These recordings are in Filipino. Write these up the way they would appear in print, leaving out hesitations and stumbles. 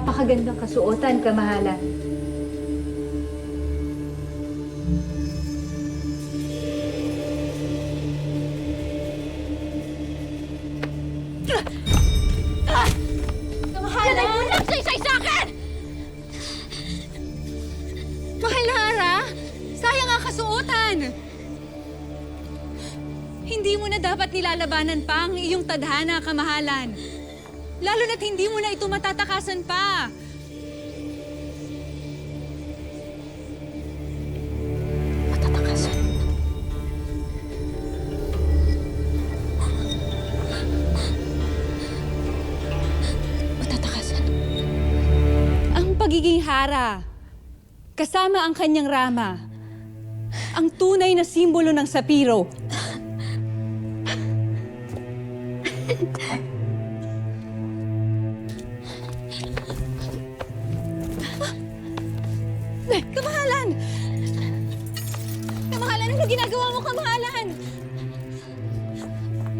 Napakagandang kasuotan, kamahalan. Kamahalan! Yan ay punagsaysay sa akin! Mahal na Ara, sayang ang kasuotan. Hindi mo na dapat nilalabanan pa ang iyong tadhana, kamahalan. Lalo na't hindi mo na ito matatakasan pa. Matatakasan? Matatakasan? Ang pagiging Hara, kasama ang kanyang Rama, ang tunay na simbolo ng Sapiro. Kamahalan! Kamahalan, ano ginagawa mo, kamahalan?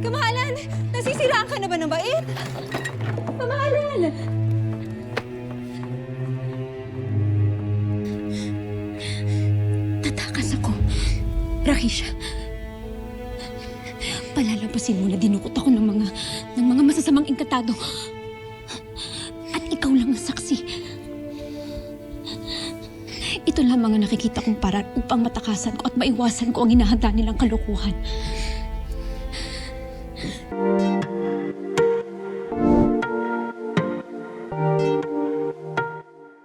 Kamahalan, nasisiraan ka na ba ng bait? Kamahalan! Tatakas ako, Rakisha. Palalabasin mo na dinukot ako ng mga masasamang inkatado. At ikaw lang ang saksi. Ito lamang ang nakikita kong paraan upang matakasan ko at maiwasan ko ang hinahanda nilang kalukuhan.